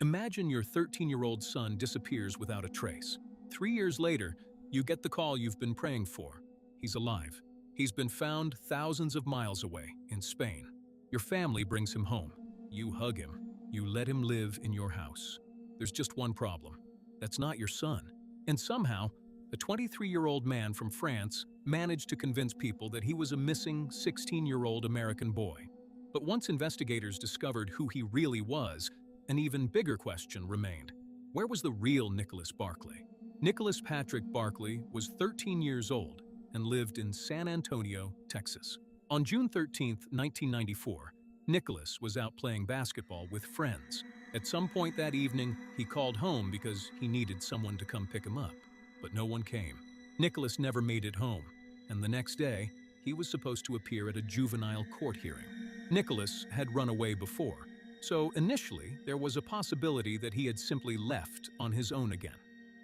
Imagine your 13-year-old son disappears without a trace. 3 years later, you get the call you've been praying for. He's alive. He's been found thousands of miles away, in Spain. Your family brings him home. You hug him. You let him live in your house. There's just one problem. That's not your son. And somehow, a 23-year-old man from France managed to convince people that he was a missing 16-year-old American boy. But once investigators discovered who he really was, an even bigger question remained. Where was the real Nicholas Barkley? Nicholas Patrick Barkley was 13 years old and lived in San Antonio, Texas. On June 13, 1994, Nicholas was out playing basketball with friends. At some point that evening, he called home because he needed someone to come pick him up. But no one came. Nicholas never made it home, and the next day, he was supposed to appear at a juvenile court hearing. Nicholas had run away before, so initially there was a possibility that he had simply left on his own again.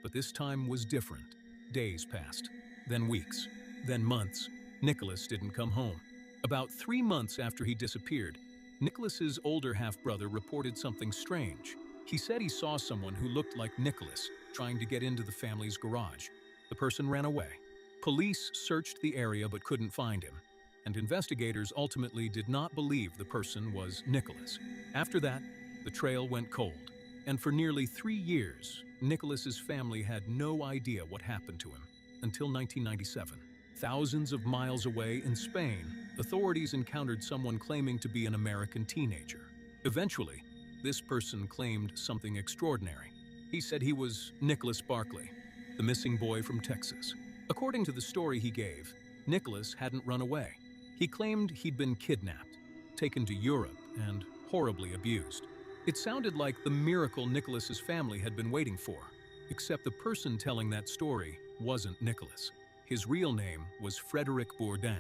But this time was different. Days passed, then weeks, then months. Nicholas didn't come home. About 3 months after he disappeared, Nicholas's older half-brother reported something strange. He said he saw someone who looked like Nicholas trying to get into the family's garage. The person ran away. Police searched the area but couldn't find him, and investigators ultimately did not believe the person was Nicholas. After that, the trail went cold, and for nearly 3 years, Nicholas's family had no idea what happened to him until 1997. Thousands of miles away in Spain, authorities encountered someone claiming to be an American teenager. Eventually, this person claimed something extraordinary. He said he was Nicholas Barkley, the missing boy from Texas. According to the story he gave, Nicholas hadn't run away. He claimed he'd been kidnapped, taken to Europe, and horribly abused. It sounded like the miracle Nicholas's family had been waiting for, except the person telling that story wasn't Nicholas. His real name was Frédéric Bourdin,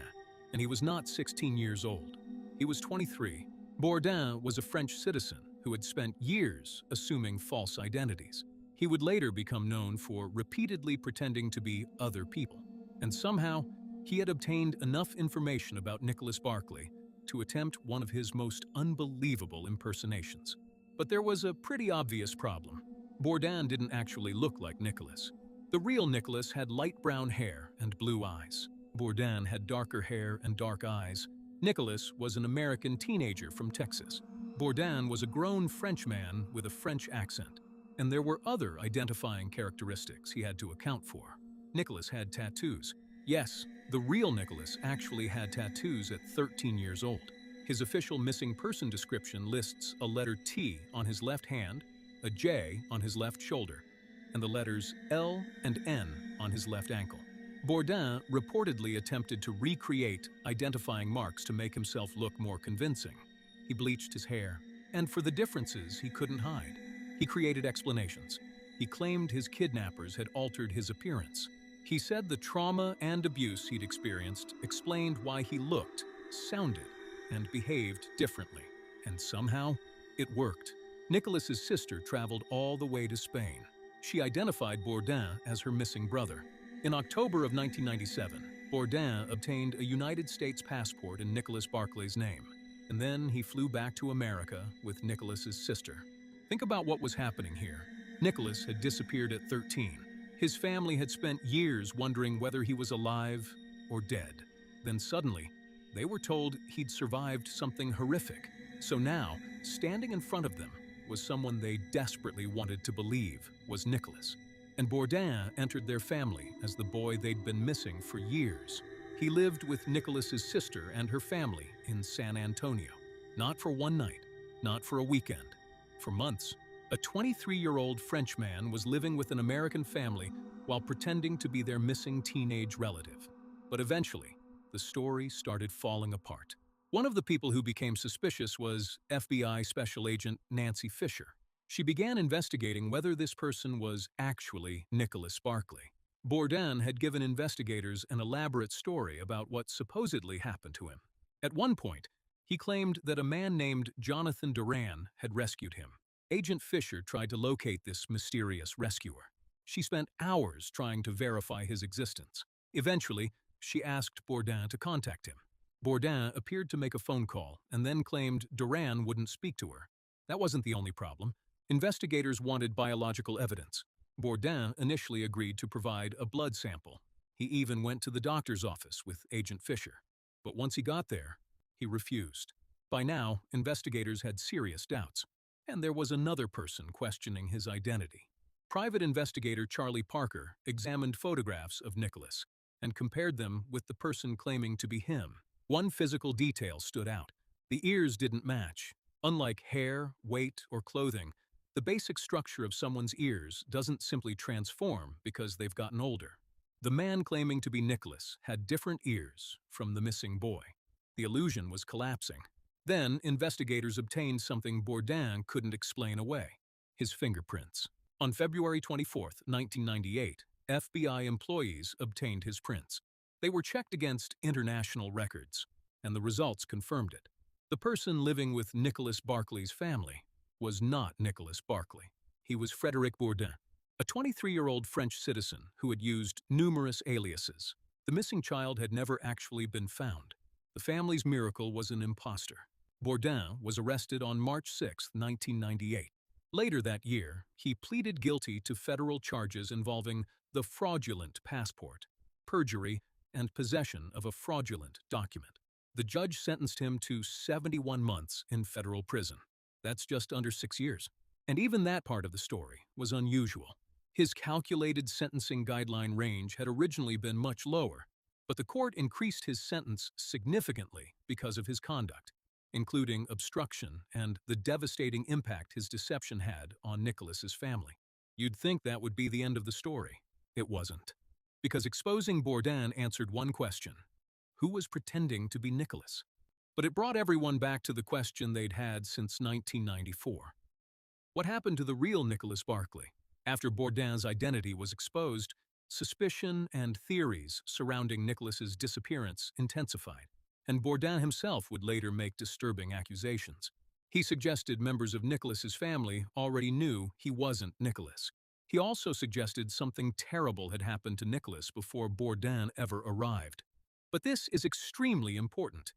and he was not 16 years old. He was 23. Bourdin was a French citizen who had spent years assuming false identities. He would later become known for repeatedly pretending to be other people, and somehow, he had obtained enough information about Nicholas Barkley to attempt one of his most unbelievable impersonations. But there was a pretty obvious problem. Bourdin didn't actually look like Nicholas. The real Nicholas had light brown hair and blue eyes. Bourdin had darker hair and dark eyes. Nicholas was an American teenager from Texas. Bourdin was a grown French man with a French accent. And there were other identifying characteristics he had to account for. Nicholas had tattoos. Yes, the real Nicholas actually had tattoos at 13 years old. His official missing person description lists a letter T on his left hand, a J on his left shoulder, and the letters L and N on his left ankle. Bourdin reportedly attempted to recreate identifying marks to make himself look more convincing. He bleached his hair, and for the differences he couldn't hide, he created explanations. He claimed his kidnappers had altered his appearance. He said the trauma and abuse he'd experienced explained why he looked, sounded, and behaved differently. And somehow, it worked. Nicholas's sister traveled all the way to Spain. She identified Bourdin as her missing brother. In October of 1997, Bourdin obtained a United States passport in Nicholas Barkley's name, and then he flew back to America with Nicholas's sister. Think about what was happening here. Nicholas had disappeared at 13. His family had spent years wondering whether he was alive or dead. Then suddenly, they were told he'd survived something horrific. So now, standing in front of them was someone they desperately wanted to believe was Nicholas. And Bourdin entered their family as the boy they'd been missing for years. He lived with Nicholas's sister and her family in San Antonio. Not for one night, not for a weekend, for months. A 23-year-old French man was living with an American family while pretending to be their missing teenage relative. But eventually, the story started falling apart. One of the people who became suspicious was FBI Special Agent Nancy Fisher. She began investigating whether this person was actually Nicholas Barkley. Bourdin had given investigators an elaborate story about what supposedly happened to him. At one point, he claimed that a man named Jonathan Duran had rescued him. Agent Fisher tried to locate this mysterious rescuer. She spent hours trying to verify his existence. Eventually, she asked Bourdin to contact him. Bourdin appeared to make a phone call and then claimed Duran wouldn't speak to her. That wasn't the only problem. Investigators wanted biological evidence. Bourdin initially agreed to provide a blood sample. He even went to the doctor's office with Agent Fisher. But once he got there, he refused. By now, investigators had serious doubts, and there was another person questioning his identity. Private investigator Charlie Parker examined photographs of Nicholas and compared them with the person claiming to be him. One physical detail stood out. The ears didn't match. Unlike hair, weight, or clothing, the basic structure of someone's ears doesn't simply transform because they've gotten older. The man claiming to be Nicholas had different ears from the missing boy. The illusion was collapsing. Then, investigators obtained something Bourdin couldn't explain away: his fingerprints. On February 24, 1998, FBI employees obtained his prints. They were checked against international records, and the results confirmed it. The person living with Nicholas Barclay's family was not Nicholas Barclay. He was Frédéric Bourdin, a 23-year-old French citizen who had used numerous aliases. The missing child had never actually been found. The family's miracle was an imposter. Bourdin was arrested on March 6, 1998. Later that year, he pleaded guilty to federal charges involving the fraudulent passport, perjury, and possession of a fraudulent document. The judge sentenced him to 71 months in federal prison. That's just under 6 years. And even that part of the story was unusual. His calculated sentencing guideline range had originally been much lower, but the court increased his sentence significantly because of his conduct, including obstruction and the devastating impact his deception had on Nicholas's family. You'd think that would be the end of the story. It wasn't. Because exposing Bourdin answered one question: who was pretending to be Nicholas? But it brought everyone back to the question they'd had since 1994. What happened to the real Nicholas Barclay? After Bourdin's identity was exposed, suspicion and theories surrounding Nicholas's disappearance intensified, and Bourdin himself would later make disturbing accusations. He suggested members of Nicholas's family already knew he wasn't Nicholas. He also suggested something terrible had happened to Nicholas before Bourdin ever arrived. But this is extremely important.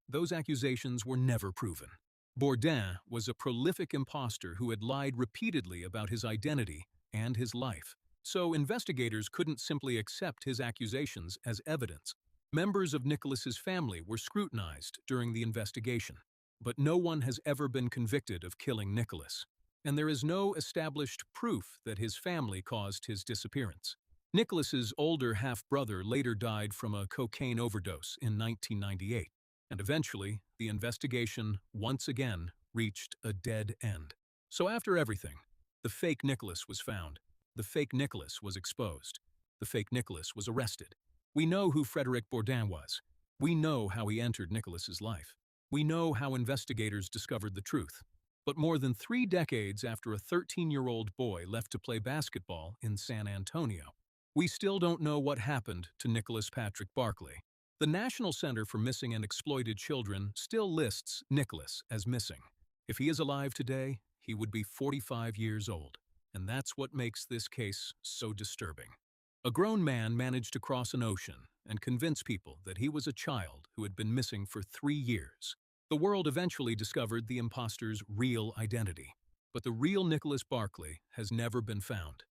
Those accusations were never proven. Bourdin was a prolific imposter who had lied repeatedly about his identity and his life, so investigators couldn't simply accept his accusations as evidence. Members of Nicholas's family were scrutinized during the investigation, but no one has ever been convicted of killing Nicholas, and there is no established proof that his family caused his disappearance. Nicholas's older half-brother later died from a cocaine overdose in 1998, and eventually, the investigation once again reached a dead end. So after everything, the fake Nicholas was found. The fake Nicholas was exposed. The fake Nicholas was arrested. We know who Frédéric Bourdin was. We know how he entered Nicholas's life. We know how investigators discovered the truth. But more than 3 decades after a 13-year-old boy left to play basketball in San Antonio, we still don't know what happened to Nicholas Patrick Barclay. The National Center for Missing and Exploited Children still lists Nicholas as missing. If he is alive today, he would be 45 years old, and that's what makes this case so disturbing. A grown man managed to cross an ocean and convince people that he was a child who had been missing for 3 years. The world eventually discovered the imposter's real identity, but the real Nicholas Barclay has never been found.